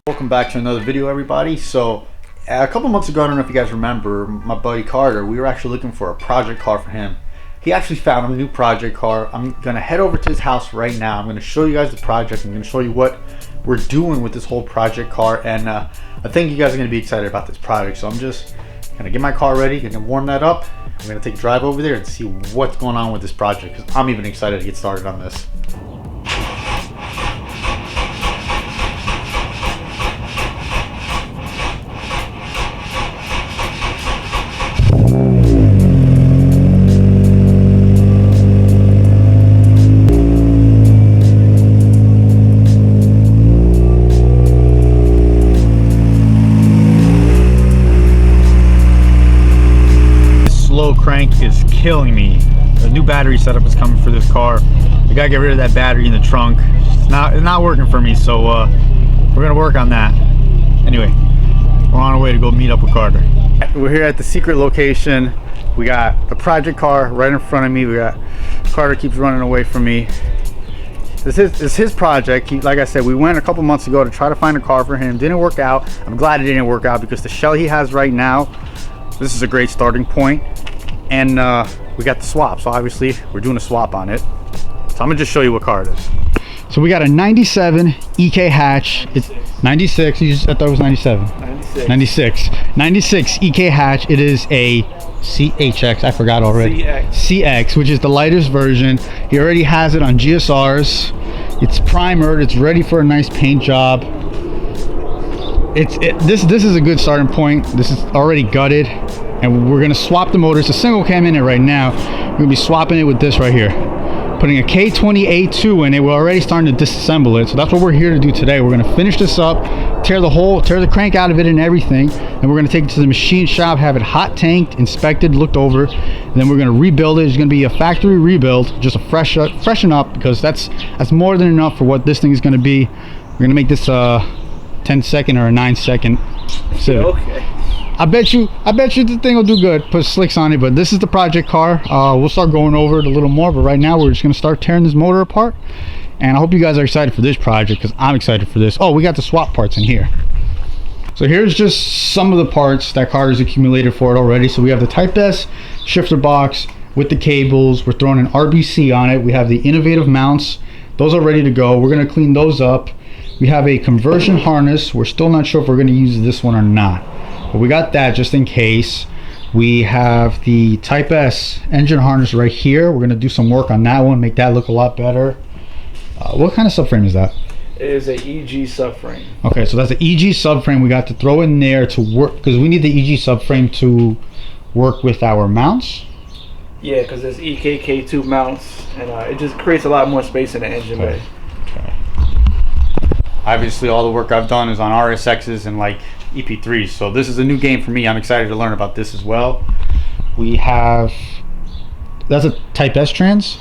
Welcome back to another video, everybody. So a couple months ago, I don't know if you guys remember, my buddy Carter, we were actually looking for a project car for him. He actually found a new project car. I'm gonna head over to his house right now. I'm gonna show you guys the project. I'm gonna show you what we're doing with this whole project car, and I think you guys are gonna be excited about this project. So I'm just gonna get my car ready, gonna warm that up. I'm gonna take a drive over there and see what's going on with this project, because I'm even excited to get started on this. Slow crank is killing me. The new battery setup is coming for this car. I gotta get rid of that battery in the trunk. It's not working for me, so we're gonna work on that. Anyway, we're on our way to go meet up with Carter. We're here at the secret location. We got the project car right in front of me. We got Carter keeps running away from me. This is his project. Like I said, we went a couple months ago to try to find a car for him. Didn't work out. I'm glad it didn't work out, because the shell he has right now, this is a great starting point. And we got the swap, so obviously we're doing a swap on it. So I'm gonna just show you what car it is. So we got a 97 EK hatch. It's 96. I thought it was 97. 96 EK hatch. It is a CHX. I forgot already. CX, which is the lightest version. He already has it on GSRs. It's primered. It's ready for a nice paint job. This is a good starting point. This is already gutted, and we're gonna swap the motor. It's a single cam in it right now. We're gonna be swapping it with this right here, putting a K20A2 in it. We're already starting to disassemble it, so that's what we're here to do today. We're gonna finish this up, tear the crank out of it and everything, and we're gonna take it to the machine shop, have it hot tanked, inspected, looked over, and then we're gonna rebuild it. It's gonna be a factory rebuild, just a freshen up, because that's more than enough for what this thing is gonna be. We're gonna make this 10-second or a 9-second civic. Okay. I bet you the thing will do good. Put slicks on it, but this is the project car. We'll start going over it a little more, but right now we're just gonna start tearing this motor apart. And I hope you guys are excited for this project, because I'm excited for this. Oh, we got the swap parts in here. So here's just some of the parts that Carter's accumulated for it already. So we have the Type S shifter box with the cables. We're throwing an RBC on it. We have the innovative mounts. Those are ready to go. We're gonna clean those up. We have a conversion harness. We're still not sure if we're gonna use this one or not, but we got that just in case. We have the Type S engine harness right here. We're gonna do some work on that one, make that look a lot better. What kind of subframe is that? It is a EG subframe. Okay, so that's an EG subframe we got to throw in there to work, because we need the EG subframe to work with our mounts. Yeah, because there's EKK2 mounts, and it just creates a lot more space in the engine bay. Okay. Obviously, all the work I've done is on RSXs and like EP3s, so this is a new game for me. I'm excited to learn about this as well. We have, that's a Type S trans?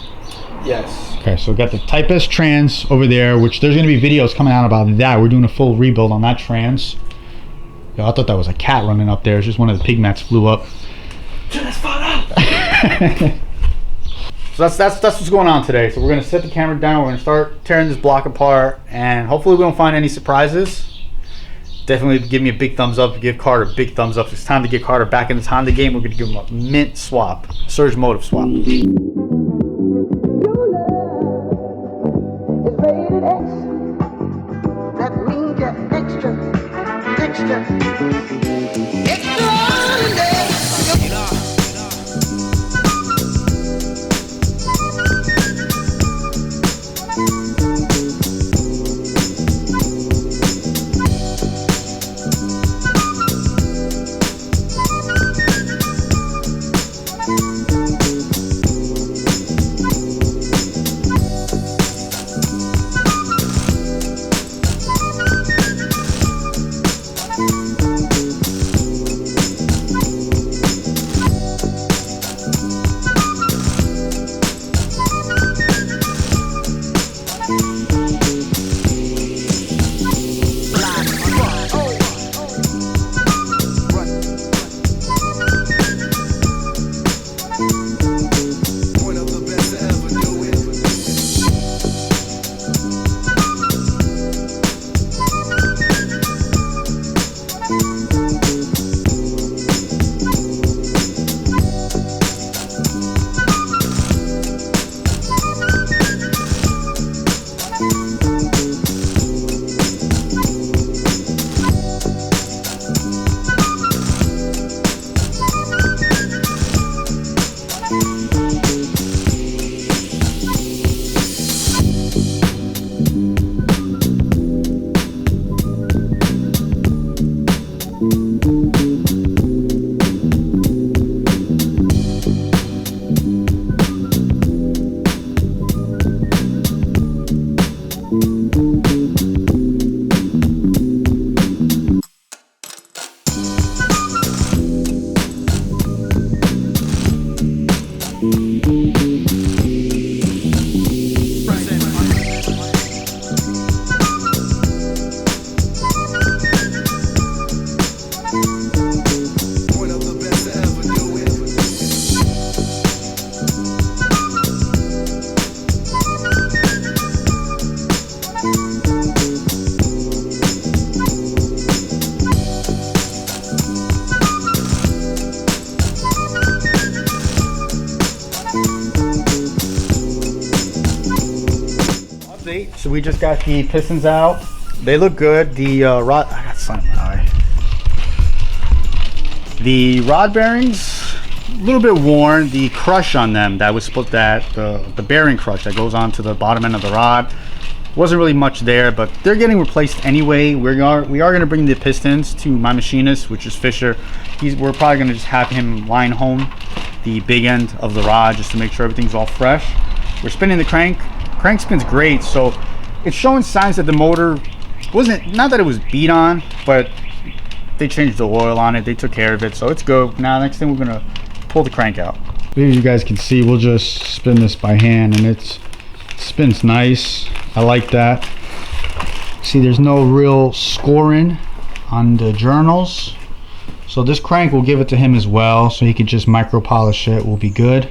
Yes. Okay, so we got the Type S trans over there, which there's going to be videos coming out about that. We're doing a full rebuild on that trans. Yo, I thought that was a cat running up there. It's just one of the pig mats flew up. Just fall out. So that's what's going on today. So we're gonna set the camera down. We're gonna start tearing this block apart, and hopefully we don't find any surprises. Definitely give me a big thumbs up. Give Carter a big thumbs up. It's time to get Carter back in the Honda game. We're gonna give him a mint swap, Surge Motive swap. So we just got the pistons out. They look good. The rod, I got sun in my eye. The rod bearings, a little bit worn. The crush on them that was split, the bearing crush that goes onto the bottom end of the rod, wasn't really much there, but they're getting replaced anyway. We are going to bring the pistons to my machinist, which is Fisher. We're probably going to just have him line home the big end of the rod just to make sure everything's all fresh. We're spinning the crank. Crank spins great, so it's showing signs that the motor wasn't, not that it was beat on, but they changed the oil on it. They took care of it, so it's good. Now next thing, we're going to pull the crank out. As you guys can see, we'll just spin this by hand, and it spins nice. I like that. See, there's no real scoring on the journals, so this crank will give it to him as well, so he can just micro polish it. Will be good.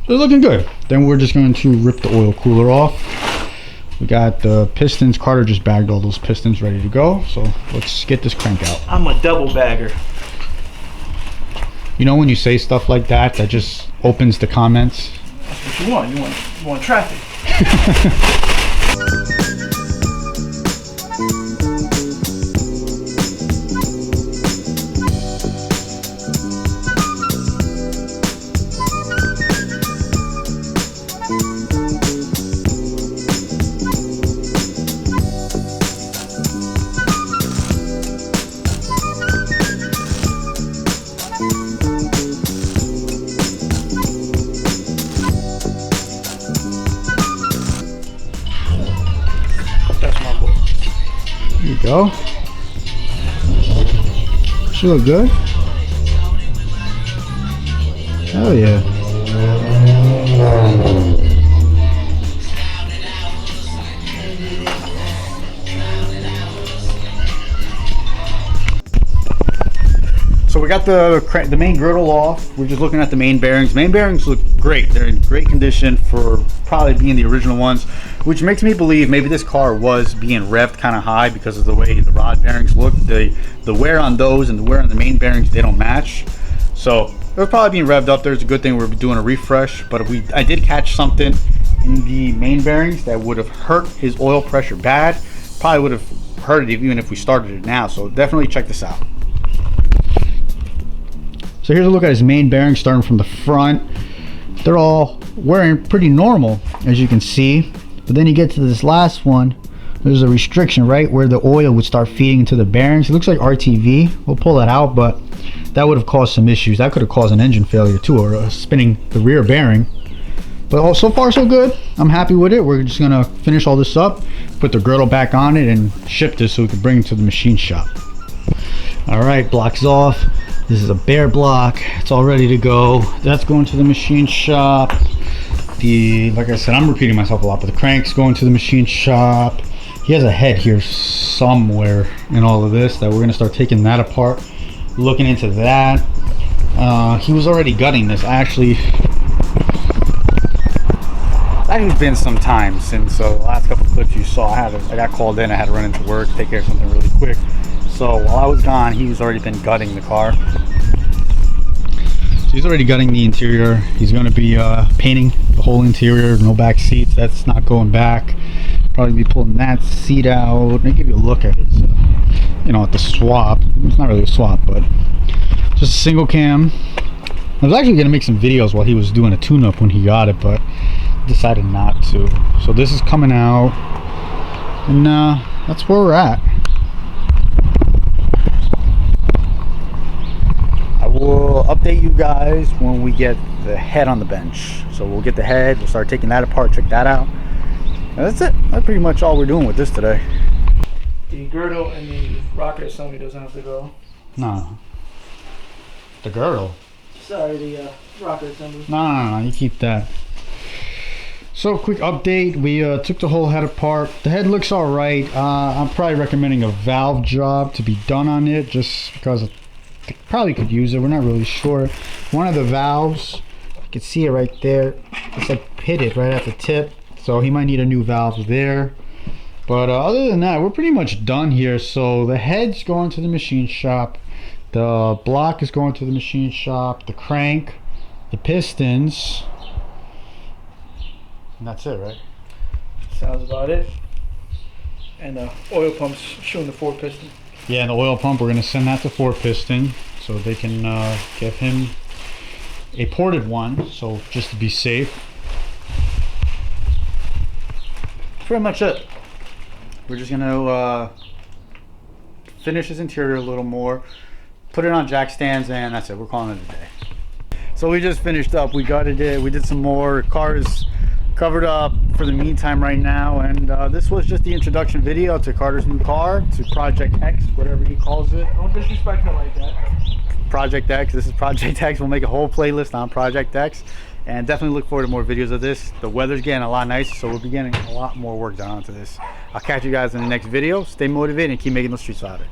So it's looking good. Then we're just going to rip the oil cooler off. We got the pistons. Carter just bagged all those pistons ready to go, so let's get this crank out. I'm a double bagger. You know when you say stuff like that, that just opens the comments. That's what you want. You want traffic. There you go. She look good. Hell yeah. So we got the main girdle off. We're just looking at the main bearings. Main bearings look great. They're in great condition for probably being the original ones, which makes me believe maybe this car was being revved kind of high because of the way the rod bearings look. The wear on those and the wear on the main bearings, they don't match. So it was probably being revved up there. It's a good thing we're doing a refresh, but I did catch something in the main bearings that would have hurt his oil pressure bad. Probably would have hurt it even if we started it now. So definitely check this out. So here's a look at his main bearings starting from the front. They're all wearing pretty normal, as you can see. But then you get to this last one, there's a restriction right where the oil would start feeding into the bearings. It looks like RTV. We'll pull that out, but that would have caused some issues. That could have caused an engine failure too, or spinning the rear bearing. But so far so good. I'm happy with it. We're just gonna finish all this up, put the girdle back on it, and ship this so we can bring it to the machine shop. All right, block's off. This is a bare block. It's all ready to go. That's going to the machine shop. Like I said, I'm repeating myself a lot, but the crank's going to the machine shop. He has a head here somewhere in all of this that we're gonna start taking that apart, looking into that. He was already gutting this. Actually, that has been some time since the last couple of clips you saw. I got called in. I had to run into work, take care of something really quick. So while I was gone, he's already been gutting the car. So he's already gutting the interior. He's going to be painting the whole interior. No back seats. That's not going back. Probably be pulling that seat out. Let me give you a look at his, at the swap. It's not really a swap, but just a single cam. I was actually going to make some videos while he was doing a tune-up when he got it, but decided not to. So this is coming out, and that's where we're at. We'll update you guys when we get the head on the bench. So we'll get the head, we'll start taking that apart, check that out. And that's it. That's pretty much all we're doing with this today. The girdle and the rocker assembly doesn't have to go. No. The girdle? Sorry, the rocker assembly. No, you keep that. So quick update, we took the whole head apart. The head looks all right. I'm probably recommending a valve job to be done on it just because probably could use it. We're not really sure. One of the valves, you can see it right there, it's like pitted right at the tip, so he might need a new valve there. But other than that, we're pretty much done here. So the head's going to the machine shop, the block is going to the machine shop, the crank, the pistons, and that's it, right? Sounds about it. And oil pumps showing the 4-piston. Yeah, and the oil pump, we're going to send that to 4-piston so they can give him a ported one, so just to be safe. Pretty much it. We're just going to finish his interior a little more, put it on jack stands, and that's it. We're calling it a day. So we just finished up. We gutted it. We did some more. Car is covered up for the meantime right now, and this was just the introduction video to Carter's new car, to Project X, whatever he calls it. Don't disrespect her like that. Project X. This is Project X. We'll make a whole playlist on Project X, and definitely look forward to more videos of this. The weather's getting a lot nicer, so we'll be getting a lot more work done onto this. I'll catch you guys in the next video. Stay motivated and keep making those streets louder.